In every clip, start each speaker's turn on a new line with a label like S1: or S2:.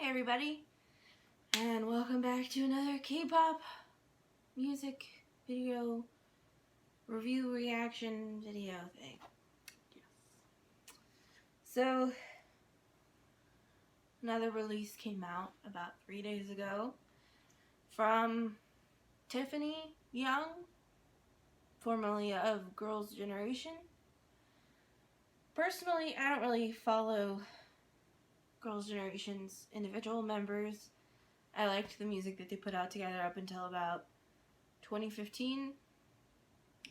S1: Hey everybody, and welcome back to another K-pop music video review reaction video thing.
S2: Yes.
S1: So, another release came out about 3 days ago from Tiffany Young, formerly of Girls' Generation. Personally, I don't really follow Girls' Generation's individual members. I liked the music that they put out together up until about 2015,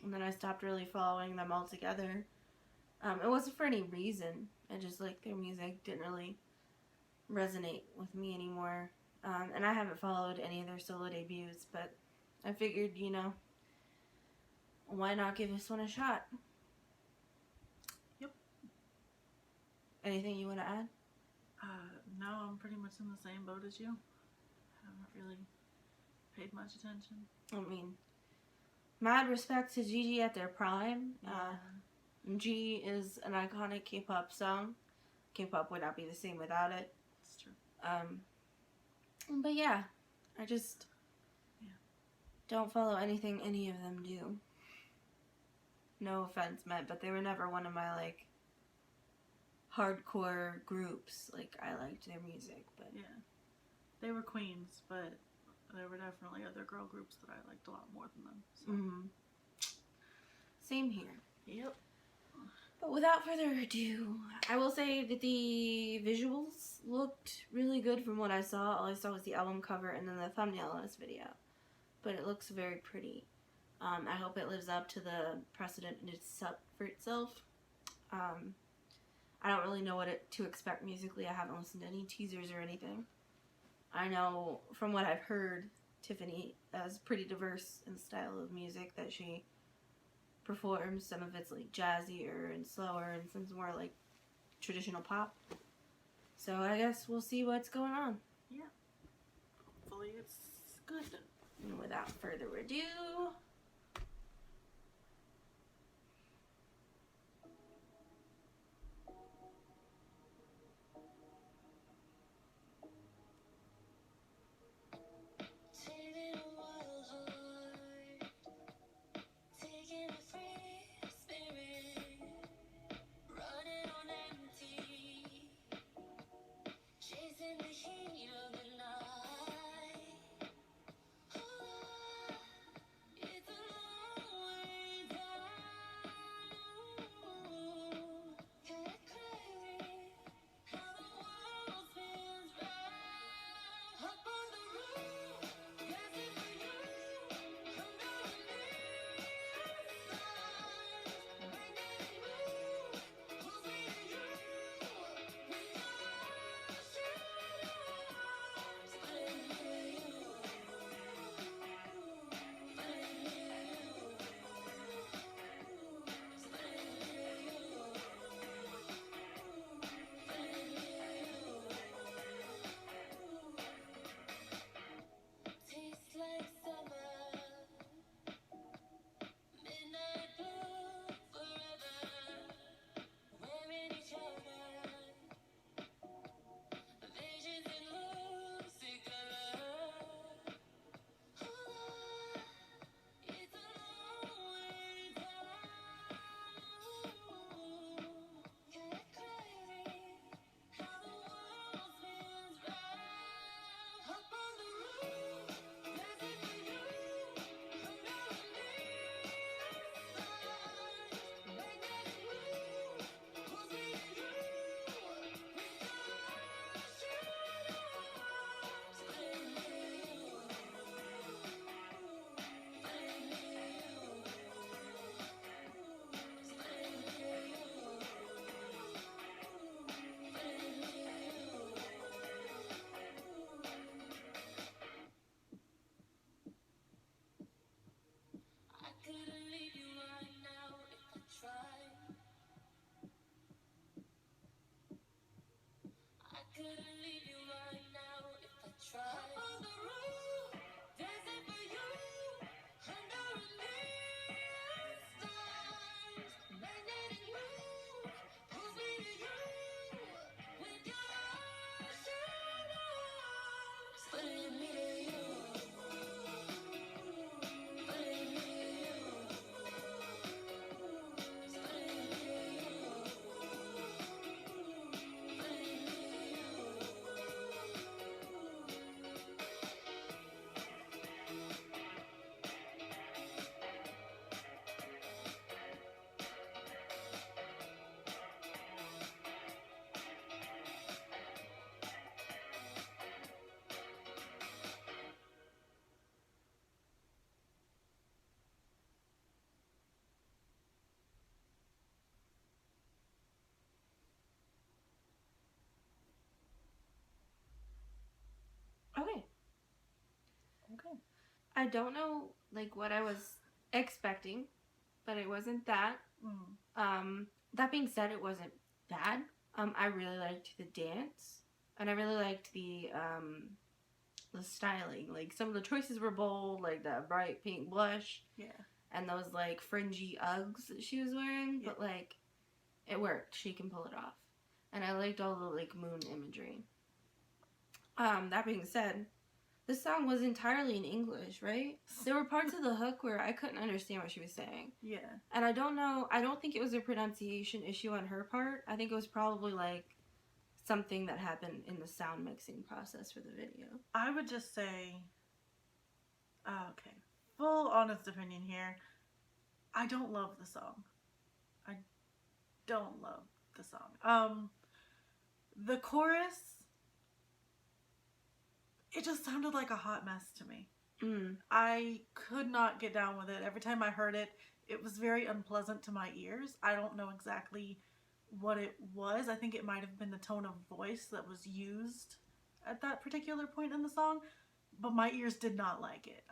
S1: and then I stopped really following them all together. It wasn't for any reason. I just like their music didn't really resonate with me anymore. And I haven't followed any of their solo debuts, but I figured, why not give this one a shot?
S2: Yep.
S1: Anything you want to add?
S2: No, I'm pretty much in the same boat as you. Haven't really paid much attention.
S1: I mean, mad respect to Gigi at their prime.
S2: Yeah.
S1: G is an iconic K-pop song. K-pop would not be the same without it.
S2: It's true.
S1: But yeah, I just don't follow anything any of them do. No offense meant, but they were never one of my, like, hardcore groups. Like, I liked their music, but...
S2: Yeah. They were queens, but there were definitely other girl groups that I liked a lot more than them. So.
S1: Same here.
S2: Yep.
S1: But without further ado, I will say that the visuals looked really good from what I saw. All I saw was the album cover and then the thumbnail of this video. But it looks very pretty. I hope it lives up to the precedent it's set for itself. I don't really know what to expect musically. I haven't listened to any teasers or anything. I know from what I've heard, Tiffany is pretty diverse in the style of music that she performs. Some of it's like jazzier and slower, and some's more like traditional pop. So I guess we'll see what's going on.
S2: Yeah. Hopefully it's good.
S1: And without further ado, I don't know like what I was expecting, but it wasn't that. That being said, it wasn't bad. I really liked the dance, and I really liked the styling. Like some of the choices were bold, like that bright pink blush.
S2: Yeah.
S1: And those like fringy Uggs that she was wearing, but like it worked. She can pull it off. And I liked all the like moon imagery. That being said, this song was entirely in English, right? There were parts of the hook where I couldn't understand what she was saying.
S2: Yeah.
S1: And I don't think it was a pronunciation issue on her part. I think it was probably like something that happened in the sound mixing process for the video.
S2: I would just say, okay, full honest opinion here. I don't love the song. I don't love the song. The chorus, it just sounded like a hot mess to me. I could not get down with it. Every time I heard it, it was very unpleasant to my ears. I don't know exactly what it was. I think it might have been the tone of voice that was used at that particular point in the song, but my ears did not like it.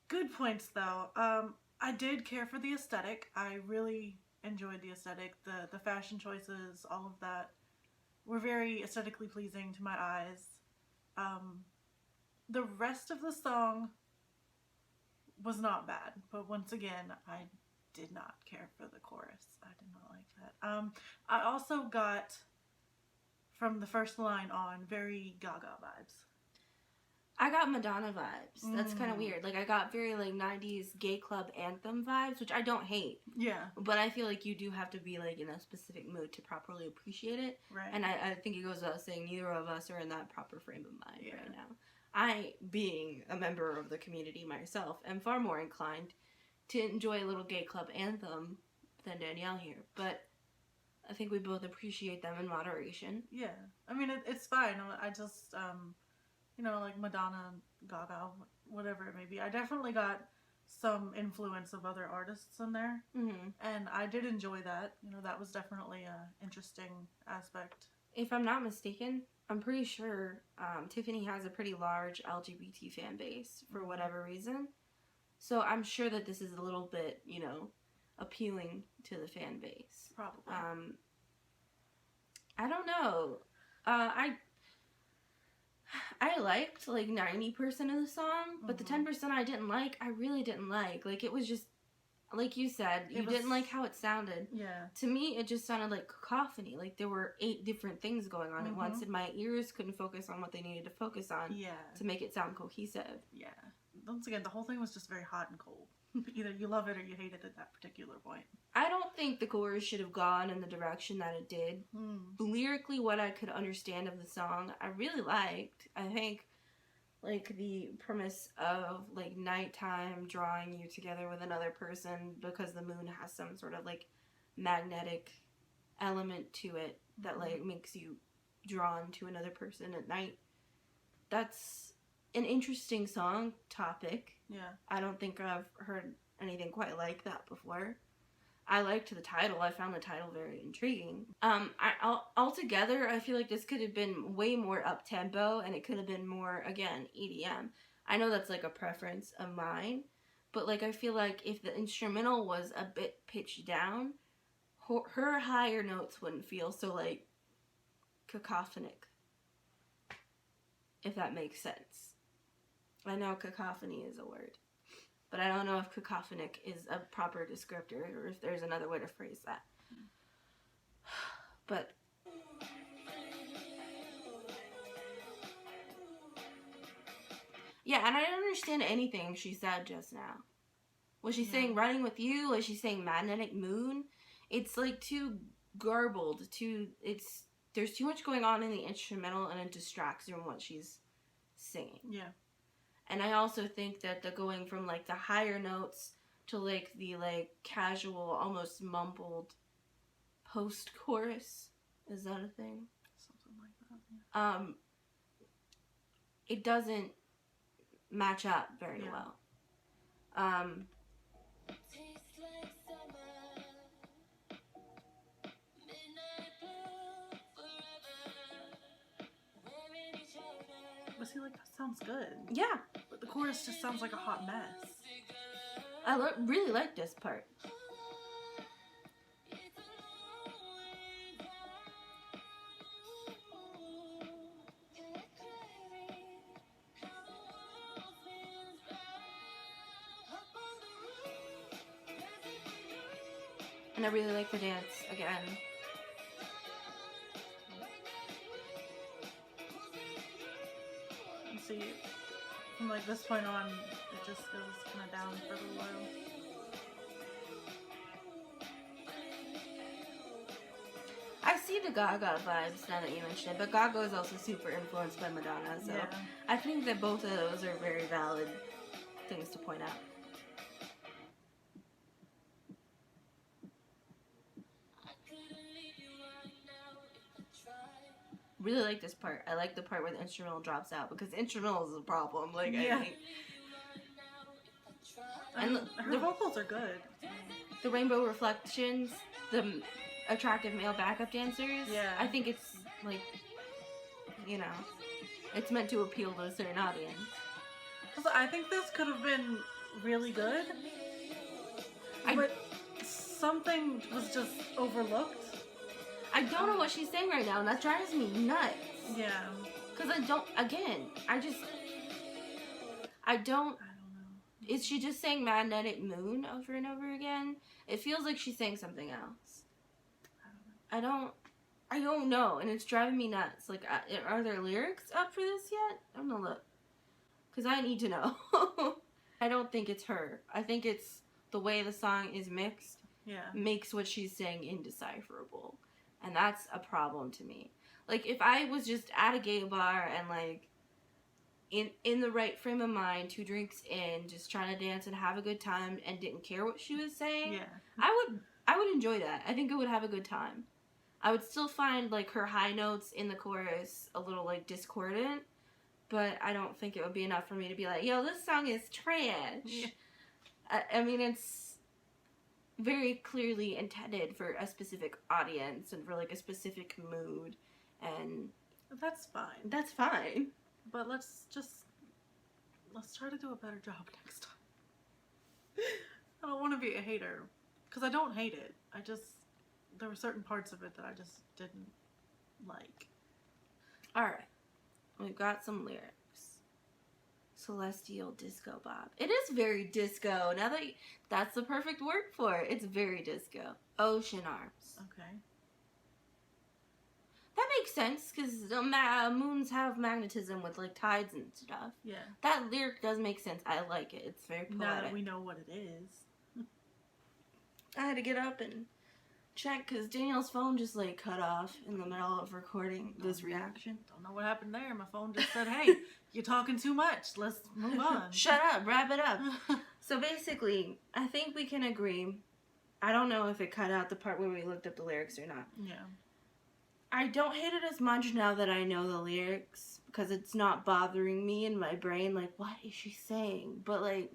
S2: Good points though. I did care for the aesthetic. I really enjoyed the aesthetic. The fashion choices, all of that were very aesthetically pleasing to my eyes. The rest of the song was not bad, but once again, I did not care for the chorus. I did not like that. I also got, from the first line on, very Gaga vibes.
S1: I got Madonna vibes. That's kind of weird. Like, I got very, like, 90s gay club anthem vibes, which I don't hate.
S2: Yeah.
S1: But I feel like you do have to be, like, in a specific mood to properly appreciate it.
S2: Right.
S1: And I think it goes without saying neither of us are in that proper frame of mind right now. I, being a member of the community myself, am far more inclined to enjoy a little gay club anthem than Danielle here. But I think we both appreciate them in moderation.
S2: Yeah. I mean, it's fine. I just, you know, like Madonna, Gaga, whatever it may be. I definitely got some influence of other artists in there. And I did enjoy that. You know, that was definitely an interesting aspect.
S1: If I'm not mistaken, I'm pretty sure Tiffany has a pretty large LGBT fan base for whatever reason. So I'm sure that this is a little bit, you know, appealing to the fan base.
S2: Probably.
S1: I don't know. I liked like 90% of the song, but the 10% I didn't like, I really didn't like. Like it was just, like you said, didn't like how it sounded.
S2: Yeah.
S1: To me, it just sounded like cacophony. Like there were 8 different things going on at once, and my ears couldn't focus on what they needed to focus on to make it sound cohesive.
S2: Yeah. Once again, the whole thing was just very hot and cold. Either you love it or you hate it at that particular point.
S1: I don't think the chorus should have gone in the direction that it did. Lyrically, what I could understand of the song, I really liked. I think, like, the premise of, like, nighttime drawing you together with another person because the moon has some sort of, like, magnetic element to it that, like, makes you drawn to another person at night. That's an interesting song topic.
S2: Yeah.
S1: I don't think I've heard anything quite like that before. I liked the title. I found the title very intriguing. Altogether, I feel like this could have been way more up-tempo, and it could have been more, again, EDM. I know that's, like, a preference of mine, but, like, I feel like if the instrumental was a bit pitched down, her higher notes wouldn't feel so, like, cacophonic, if that makes sense. I know cacophony is a word, but I don't know if cacophonic is a proper descriptor or if there's another way to phrase that. But yeah, and I didn't understand anything she said just now. Was she saying running with you? Was she saying magnetic moon? It's like too garbled, there's too much going on in the instrumental and it distracts from what she's singing.
S2: Yeah.
S1: And I also think that the going from, like, the higher notes to, like, the, like, casual, almost mumbled post-chorus, is that a thing?
S2: Something like that, yeah.
S1: It doesn't match up very well.
S2: But see, like, that sounds good.
S1: Yeah.
S2: But the chorus just sounds like a hot mess.
S1: I really like this part. And I really like the dance again.
S2: You see, from like this point on, it just goes kind of down for a little while.
S1: I see the Gaga vibes now that you mention it, but Gaga is also super influenced by Madonna, so
S2: Yeah.
S1: I think that both of those are very valid things to point out. Really like this part. I like the part where the instrumental drops out because the instrumental is a problem. Like,
S2: Yeah.
S1: And
S2: her vocals are good.
S1: The rainbow reflections, the attractive male backup dancers.
S2: Yeah.
S1: I think it's like, you know, it's meant to appeal to a certain audience.
S2: I think this could have been really good, but something was just overlooked.
S1: I don't know what she's saying right now, and that drives me nuts.
S2: Yeah.
S1: Because I don't know. Is she just saying magnetic moon over and over again? It feels like she's saying something else. I don't know, and it's driving me nuts. Like, are there lyrics up for this yet? I'm gonna look. Because I need to know. I don't think it's her. I think it's the way the song is mixed.
S2: Yeah.
S1: Makes what she's saying indecipherable. And that's a problem to me. Like, if I was just at a gay bar and, like, in the right frame of mind, 2 drinks in, just trying to dance and have a good time and didn't care what she was saying,
S2: yeah.
S1: I would enjoy that. I think I would have a good time. I would still find, like, her high notes in the chorus a little, like, discordant, but I don't think it would be enough for me to be like, yo, this song is trash.
S2: Yeah.
S1: I mean, it's very clearly intended for a specific audience and for, like, a specific mood, and
S2: that's fine.
S1: That's fine.
S2: But let's try to do a better job next time. I don't want to be a hater, because I don't hate it. There were certain parts of it that I just didn't like.
S1: Alright. We've got some lyrics. Celestial Disco Bob. It is very disco. Now that's the perfect word for it. It's very disco. Ocean Arms.
S2: Okay.
S1: That makes sense, because moons have magnetism with, like, tides and stuff.
S2: Yeah.
S1: That lyric does make sense. I like it. It's very poetic.
S2: Now that we know what it is.
S1: I had to get up and check, because Danielle's phone just, like, cut off in the middle of recording this reaction.
S2: Don't know what happened there. My phone just said, hey, you're talking too much. Let's move on.
S1: Shut up. Wrap it up. So, basically, I think we can agree. I don't know if it cut out the part where we looked up the lyrics or not.
S2: Yeah.
S1: I don't hate it as much now that I know the lyrics, because it's not bothering me in my brain, like, what is she saying? But, like,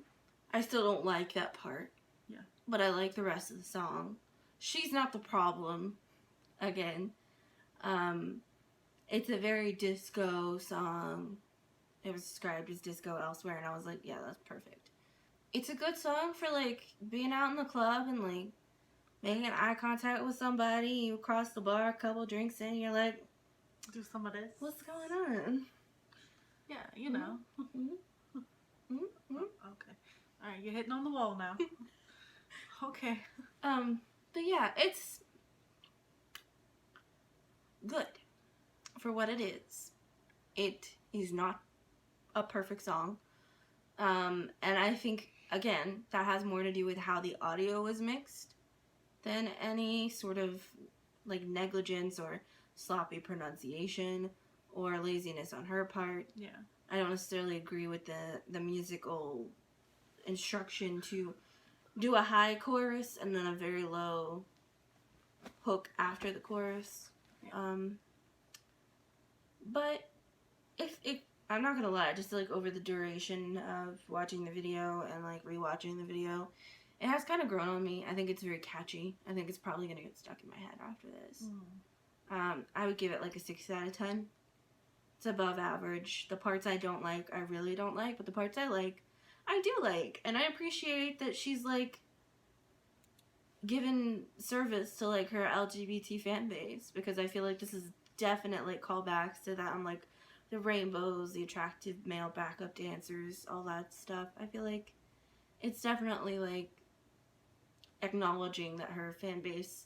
S1: I still don't like that part.
S2: Yeah.
S1: But I like the rest of the song. She's not the problem, again. It's a very disco song. It was described as disco elsewhere, and I was like, yeah, that's perfect. It's a good song for, like, being out in the club and, like, making eye contact with somebody. You cross the bar, a couple drinks in, you're like,
S2: do some of this.
S1: what's going on?
S2: Yeah, you know.
S1: Mm-hmm. Mm-hmm.
S2: Okay. Alright, you're hitting on the wall now. Okay.
S1: But yeah, it's good for what it is. It is not a perfect song. And I think, again, that has more to do with how the audio was mixed than any sort of, like, negligence or sloppy pronunciation or laziness on her part.
S2: Yeah.
S1: I don't necessarily agree with the musical instruction to do a high chorus and then a very low hook after the chorus.
S2: Yeah.
S1: But if I'm not gonna lie, just like over the duration of watching the video and like rewatching the video, it has kind of grown on me. I think it's very catchy. I think it's probably gonna get stuck in my head after this. I would give it like a 6 out of 10. it's above average. The parts I don't like, I really don't like, but the parts I like, I do like. And I appreciate that she's, like, given service to, like, her LGBT fan base, because I feel like this is definitely callbacks to that. I'm like, the rainbows, the attractive male backup dancers, all that stuff. I feel like it's definitely, like, acknowledging that her fan base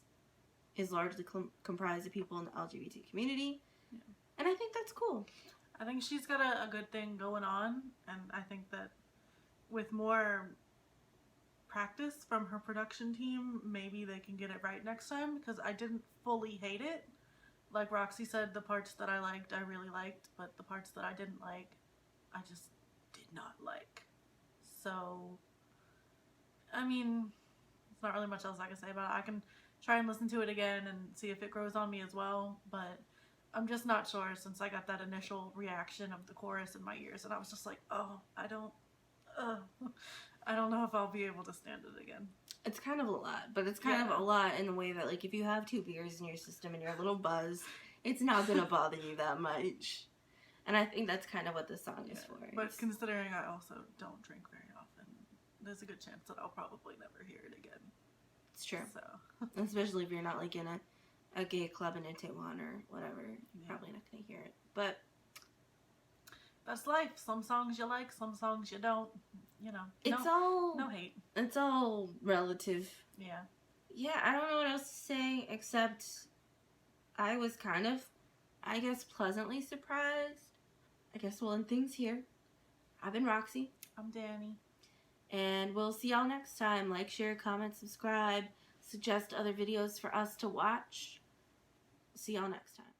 S1: is largely comprised of people in the LGBT community. Yeah. And I think that's cool.
S2: I think she's got a good thing going on, and I think that with more practice from her production team, maybe they can get it right next time, because I didn't fully hate it. Like Roxy said, the parts that I liked, I really liked, but the parts that I didn't like, I just did not like. So, I mean, there's not really much else I can say about it. I can try and listen to it again and see if it grows on me as well, but I'm just not sure, since I got that initial reaction of the chorus in my ears, and I was just like, oh, I don't know if I'll be able to stand it again.
S1: It's kind of a lot, but it's kind of a lot in the way that, like, if you have 2 beers in your system and you're a little buzzed, it's not going to bother you that much. And I think that's kind of what this song is for.
S2: But considering I also don't drink very often, there's a good chance that I'll probably never hear it again.
S1: It's true.
S2: So,
S1: especially if you're not, like, in a gay club in Taiwan or whatever, you're probably not going to hear it. But
S2: that's life. Some songs you like, some songs you don't. You know, no hate.
S1: It's all relative.
S2: Yeah.
S1: Yeah, I don't know what else to say, except I was kind of, I guess, pleasantly surprised. I guess we'll end things here. I've been Roxy.
S2: I'm Dani.
S1: And we'll see y'all next time. Like, share, comment, subscribe, suggest other videos for us to watch. See y'all next time.